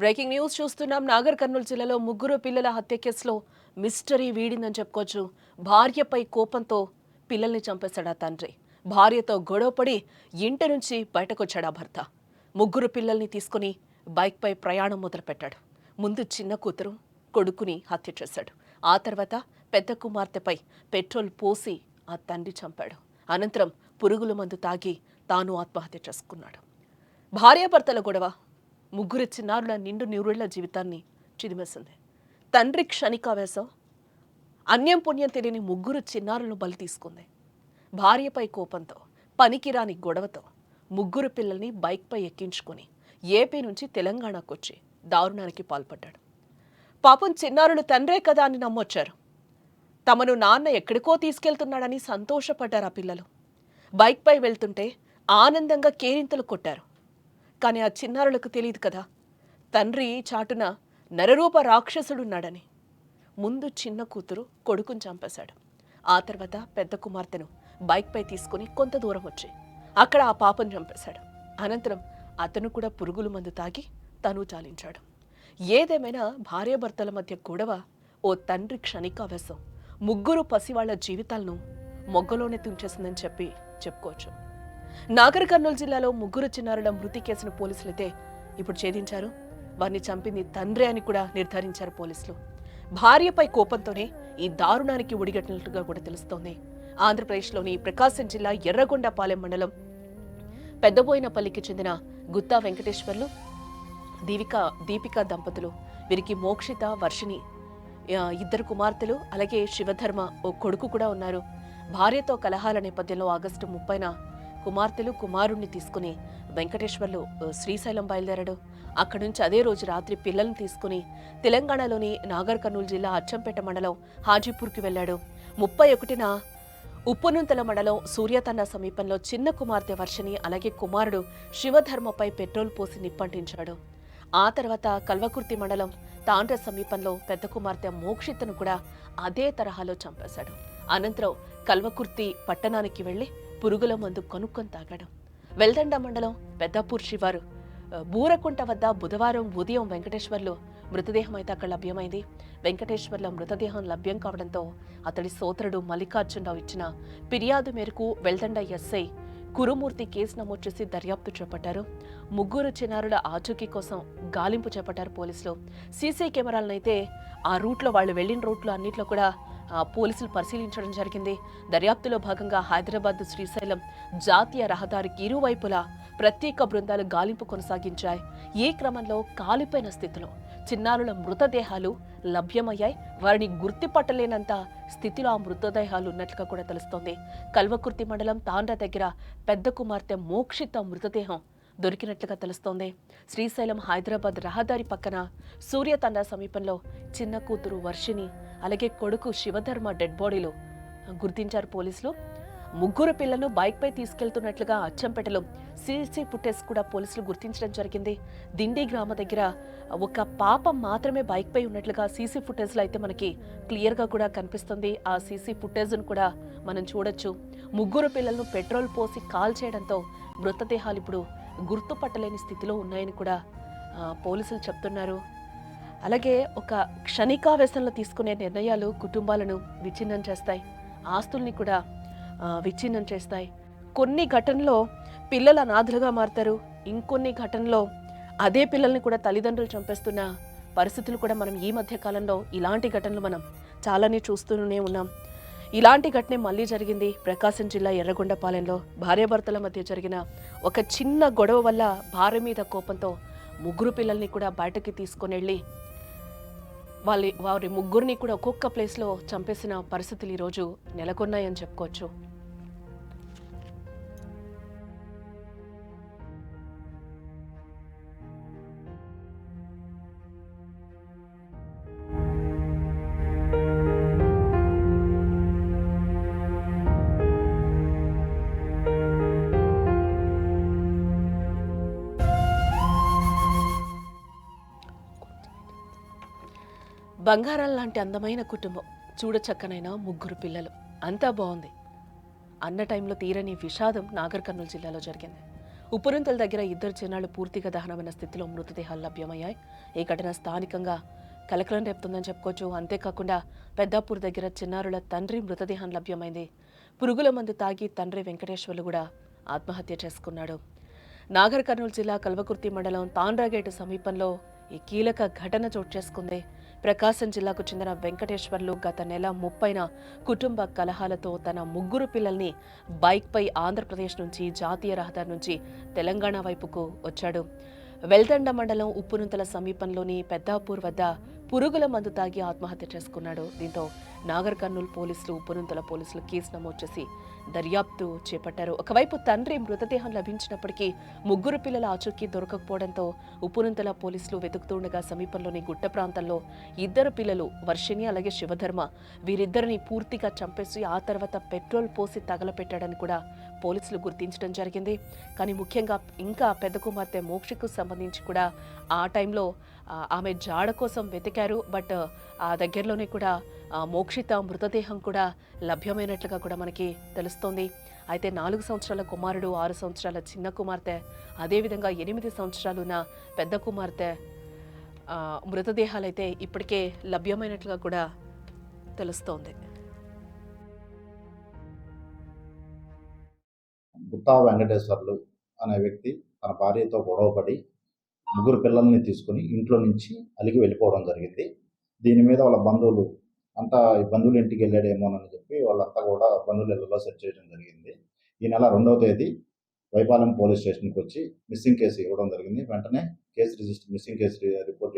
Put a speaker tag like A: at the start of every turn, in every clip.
A: Breaking news చూస్తున్నాం. నాగర్ కర్నూలు జిల్లాలో ముగ్గురు పిల్లల హత్య కేసులో మిస్టరీ వీడిందని చెప్పుకోవచ్చు. భార్యపై కోపంతో పిల్లల్ని చంపేశాడు ఆ తండ్రి. భార్యతో గొడవపడి ఇంటి నుంచి బయటకొచ్చాడు ఆ భర్త. ముగ్గురు పిల్లల్ని తీసుకుని బైక్పై ప్రయాణం మొదలుపెట్టాడు. ముందు చిన్న కూతురు, కొడుకుని హత్య చేశాడు. ఆ తర్వాత పెద్ద కుమార్తెపై పెట్రోల్ పోసి ఆ తండ్రి చంపాడు. అనంతరం పురుగుల మందు తాగి తాను ఆత్మహత్య చేసుకున్నాడు. భార్యాభర్తల గొడవ ముగ్గురు చిన్నారుల నిండు నూరేళ్ల జీవితాన్ని చిదిమేసింది. తండ్రి క్షణికావేశం అన్యం పుణ్యం తెలియని ముగ్గురు చిన్నారులను బలి తీసుకుంది. భార్యపై కోపంతో, పనికిరాని గొడవతో ముగ్గురు పిల్లల్ని బైక్పై ఎక్కించుకొని ఏపీ నుంచి తెలంగాణకొచ్చి దారుణానికి పాల్పడ్డాడు. పాపం చిన్నారులు తండ్రే కదా అని నమ్మొచ్చారు. తమను నాన్న ఎక్కడికో తీసుకెళ్తున్నాడని సంతోషపడ్డారు ఆ పిల్లలు. బైక్పై వెళ్తుంటే ఆనందంగా కేరింతలు కొట్టారు. కానీ ఆ చిన్నారులకు తెలియదు కదా, తండ్రి చాటున నరరూప రాక్షసుడున్నాడని. ముందు చిన్న కూతురు కొడుకుని చంపేశాడు. ఆ తర్వాత పెద్ద కుమార్తెను బైక్పై తీసుకుని కొంత దూరం వచ్చి అక్కడ ఆ పాపను చంపేశాడు. అనంతరం అతను కూడా పురుగుల మందు తాగి తను చాలించాడు. ఏదేమైనా భార్యాభర్తల మధ్య గొడవ ఓ తండ్రి క్షణికావేశం ముగ్గురు పసివాళ్ల జీవితాలను మొగ్గలోనే తుంచేసిందని చెప్పుకోవచ్చు. నాగర్ కర్నూలు జిల్లాలో ముగ్గురు చిన్నారుల మృతి కేసును పోలీసులైతే ఇప్పుడు ఛేదించారు. వారిని చంపింది తండ్రి అని కూడా నిర్ధారించారు పోలీసులు. భార్యపై కోపంతోనే ఈ దారుణానికి ఒడిగట్టినట్లుగా కూడా తెలుస్తోంది. ఆంధ్రప్రదేశ్లోని ప్రకాశం జిల్లా ఎర్రగొండపాలెం మండలం పెద్దబోయినపల్లికి చెందిన గుత్తా వెంకటేశ్వర్లు, దీపిక దంపతులు. వీరికి మోక్షిత, వర్షిణి ఇద్దరు కుమార్తెలు, అలాగే శివధర్మ ఓ కొడుకు కూడా ఉన్నారు. భార్యతో కలహాల నేపథ్యంలో ఆగస్టు 30న కుమార్తెలు కుమారుణ్ణి తీసుకుని వెంకటేశ్వర్లు శ్రీశైలం బయలుదేరాడు. అక్కడి నుంచి అదే రోజు రాత్రి పిల్లల్ని తీసుకుని తెలంగాణలోని నాగర్ కర్నూలు జిల్లా అచ్చంపేట మండలం హాజీపూర్కి వెళ్లాడు. 31న ఉప్పునుంతల మండలం సూర్యతండ సమీపంలో చిన్న కుమార్తె వర్షిణి, అలాగే కుమారుడు శివధర్మపై పెట్రోల్ పోసి నిప్పంటించాడు. ఆ తర్వాత కల్వకుర్తి మండలం తాండ్ర సమీపంలో పెద్ద కుమార్తె మోక్షితను కూడా అదే తరహాలో చంపేశాడు. అనంతరం కల్వకుర్తి పట్టణానికి వెళ్లి పురుగుల మందు కొనుక్కొని తాగాడు. వెల్దండ మండలం పెద్దాపూర్ శివారు బూరకుంట వద్ద బుధవారం ఉదయం వెంకటేశ్వర్లు మృతదేహం అయితే అక్కడ లభ్యమైంది. వెంకటేశ్వర్ల మృతదేహం లభ్యం కావడంతో అతడి సోదరుడు మల్లికార్జునరావు ఇచ్చిన ఫిర్యాదు మేరకు వెల్దండ ఎస్ఐ కురుమూర్తి కేసు నమోదు చేసి దర్యాప్తు చేపట్టారు. ముగ్గురు చిన్నారుల ఆచూకీ కోసం గాలింపు చేపట్టారు పోలీసులు. సీసీ కెమెరాలనైతే ఆ రూట్లో వాళ్ళు వెళ్లిన రూట్లో అన్నిట్లో కూడా పోలీసులు పరిశీలించడం జరిగింది. దర్యాప్తులో భాగంగా హైదరాబాద్ శ్రీశైలం జాతీయ రహదారికి ఇరువైపులా ప్రత్యేక బృందాలు గాలింపు కొనసాగించాయి. ఈ క్రమంలో కాలిపోయిన స్థితిలో చిన్నారుల మృతదేహాలు లభ్యమయ్యాయి. వారిని గుర్తుపట్టలేనంత స్థితిలో ఆ మృతదేహాలు ఉన్నట్లుగా కూడా తెలుస్తోంది. కల్వకుర్తి మండలం తాండ్ర దగ్గర పెద్ద కుమార్తె మోక్షిత మృతదేహం దొరికినట్లుగా తెలుస్తోంది. శ్రీశైలం హైదరాబాద్ రహదారి పక్కన సూర్యతండ సమీపంలో చిన్న కూతురు వర్షిణి, అలాగే కొడుకు శివధర్మ డెడ్ బాడీలు గుర్తించారు పోలీసులు. ముగ్గురు పిల్లలను బైక్పై తీసుకెళ్తున్నట్లుగా అచ్చంపేటలో సీసీ ఫుటేజ్ కూడా పోలీసులు గుర్తించడం జరిగింది. దిండి గ్రామ దగ్గర ఒక పాప మాత్రమే బైక్పై ఉన్నట్లుగా సీసీ ఫుటేజ్లో అయితే మనకి క్లియర్గా కూడా కనిపిస్తుంది. ఆ సీసీ ఫుటేజ్ను కూడా మనం చూడొచ్చు. ముగ్గురు పిల్లలను పెట్రోల్ పోసి కాల్ చేయడంతో మృతదేహాలు ఇప్పుడు గుర్తుపట్టలేని స్థితిలో ఉన్నాయని కూడా పోలీసులు చెప్తున్నారు. అలాగే ఒక క్షణికావేశంలో తీసుకునే నిర్ణయాలు కుటుంబాలను విచ్ఛిన్నం చేస్తాయి, ఆస్తుల్ని కూడా విచ్ఛిన్నం చేస్తాయి. కొన్ని ఘటనలో పిల్లలు అనాథలుగా మారుతారు. ఇంకొన్ని ఘటనలో అదే పిల్లల్ని కూడా తల్లిదండ్రులు చంపేస్తున్న పరిస్థితులు కూడా మనం ఈ మధ్య కాలంలో ఇలాంటి ఘటనలు మనం చాలానే చూస్తూనే ఉన్నాం. ఇలాంటి ఘటనే మళ్ళీ జరిగింది ప్రకాశం జిల్లా ఎర్రగొండపాలెంలో. భార్యాభర్తల మధ్య జరిగిన ఒక చిన్న గొడవ వల్ల భార్య మీద కోపంతో ముగ్గురు పిల్లల్ని కూడా బయటకి తీసుకొని వెళ్ళి వారి ముగ్గురిని కూడా ఒక్కొక్క ప్లేస్లో చంపేసిన పరిస్థితులు ఈరోజు నెలకొన్నాయని చెప్పుకోవచ్చు. బంగారం లాంటి అందమైన కుటుంబం, చూడచక్కనైన ముగ్గురు పిల్లలు, అంతా బాగుంది అన్న టైంలో తీరని విషాదం నాగర్ కర్నూలు జిల్లాలో జరిగింది. ఉప్పురుంతల దగ్గర ఇద్దరు చిన్నారులు పూర్తిగా దహనమైన స్థితిలో మృతదేహాలు లభ్యమయ్యాయి. ఈ ఘటన స్థానికంగా కలకలం రేపుతుందని చెప్పుకోవచ్చు. అంతేకాకుండా పెద్దాపూర్ దగ్గర చిన్నారుల తండ్రి మృతదేహం లభ్యమైంది. పురుగుల మందు తాగి తండ్రి వెంకటేశ్వర్లు కూడా ఆత్మహత్య చేసుకున్నాడు. నాగర్ కర్నూలు జిల్లా కల్వకుర్తి మండలం తాండ్రాగేటు సమీపంలో ఈ కీలక ఘటన చోటు చేసుకుంది. ప్రకాశం జిల్లాకు చెందిన వెంకటేశ్వర్లు గత నెల 30న కుటుంబ కలహాలతో తన ముగ్గురు పిల్లల్ని బైక్పై ఆంధ్రప్రదేశ్ నుంచి జాతీయ రహదారి నుంచి తెలంగాణ వైపుకు వచ్చాడు. వెల్దండ మండలం ఉప్పునుంతల సమీపంలోని పెద్దాపూర్ వద్ద పురుగుల మందు తాగి ఆత్మహత్య చేసుకున్నాడు. దీంతో నాగర్ కర్నూలు పోలీసులు ఉప్పునుంతల పోలీసులు కేసు నమోదు చేసి దర్యాప్తు చేపట్టారు. ఒకవైపు తండ్రి మృతదేహం లభించినప్పటికీ ముగ్గురు పిల్లల ఆచూకీ దొరకకపోవడంతో ఉప్పునుంతల పోలీసులు వెతుకుతుండగా సమీపంలోని గుట్ట ప్రాంతంలో ఇద్దరు పిల్లలు వర్షిణి అలాగే శివధర్మ వీరిద్దరిని పూర్తిగా చంపేసి ఆ తర్వాత పెట్రోల్ పోసి తగలపెట్టాడని కూడా పోలీసులు గుర్తించడం జరిగింది. కానీ ముఖ్యంగా ఇంకా పెద్ద కుమార్తె మోక్షకు సంబంధించి కూడా ఆ టైంలో ఆమె జాడ కోసం వెతికారు. బట్ ఆ దగ్గరలోనే కూడా మోక్షిత మృతదేహం కూడా లభ్యమైనట్లుగా కూడా మనకి తెలుస్తోంది. అయితే 4 సంవత్సరాల కుమారుడు, 6 సంవత్సరాల చిన్న కుమార్తె, అదేవిధంగా 8 సంవత్సరాలున్న పెద్ద కుమార్తె మృతదేహాలైతే ఇప్పటికే లభ్యమైనట్లుగా కూడా తెలుస్తోంది.
B: గుత్తా వెంకటేశ్వర్లు అనే వ్యక్తి తన భార్యతో గొడవపడి ముగ్గురు పిల్లల్ని తీసుకుని ఇంట్లో నుంచి అలిగి వెళ్ళిపోవడం జరిగింది. దీని మీద వాళ్ళ బంధువులు అంతా బంధువుల ఇంటికి వెళ్ళాడేమోనని చెప్పి వాళ్ళంతా కూడా బంధువుల ఇళ్లలో సెర్చ్ చేయడం జరిగింది. ఈ నెల 2వ తేదీ వైపాలెం పోలీస్ స్టేషన్కి వచ్చి మిస్సింగ్ కేసు ఇవ్వడం జరిగింది. వెంటనే మిస్సింగ్ కేసు రిపోర్ట్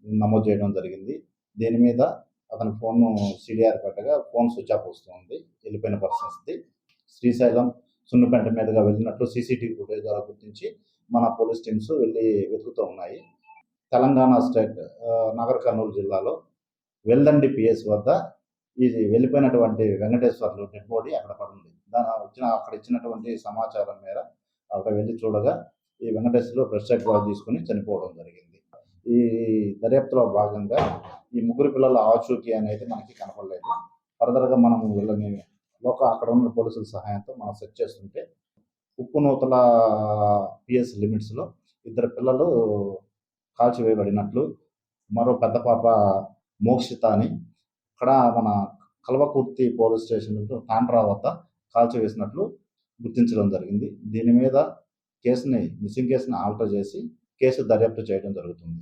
B: నమోదు చేయడం జరిగింది. దీని మీద అతని ఫోన్ సిడిఆర్ పెట్టగా ఫోన్ స్విచ్ ఆఫ్ వస్తుంది. వెళ్ళిపోయిన పరిస్థితి. శ్రీశైలం సున్నుపెంట మీదుగా వెళ్ళినట్లు సీసీటీవీ ఫుటేజ్ ద్వారా గుర్తించి మన పోలీస్ టీమ్స్ వెళ్ళి వెతుకుతూ ఉన్నాయి. తెలంగాణ స్టేట్ నాగర్ కర్నూలు జిల్లాలో వెల్దండి పిఎస్ వద్ద ఇది వెళ్ళిపోయినటువంటి వెంకటేశ్వర్లు డెడ్ బాడీ అక్కడ పడింది. అక్కడ ఇచ్చినటువంటి సమాచారం మేర అక్కడ వెళ్ళి చూడగా ఈ వెంకటేశ్వర్లు ఫ్రెష్ ఎయిడ్ బాడీ తీసుకుని చనిపోవడం జరిగింది. ఈ దర్యాప్తులో భాగంగా ఈ ముగ్గురు పిల్లల ఆచూకీ అనేది మనకి కనపడలేదు. ఫర్దర్గా మనం వీళ్ళని అక్కడ ఉన్న పోలీసుల సహాయంతో మనం సెర్చ్ చేస్తుంటే ఉప్పునూతల పిఎస్ లిమిట్స్లో ఇద్దరు పిల్లలు కాల్చివేయబడినట్లు, మరో పెద్ద పాప మోక్షిత అని ఇక్కడ మన కల్వకుర్తి పోలీస్ స్టేషన్ తాండ్రా వద్ద కాల్చివేసినట్లు గుర్తించడం జరిగింది. దీని మీద మిస్సింగ్ కేసుని ఆల్టర్ చేసి కేసు దర్యాప్తు చేయడం జరుగుతుంది.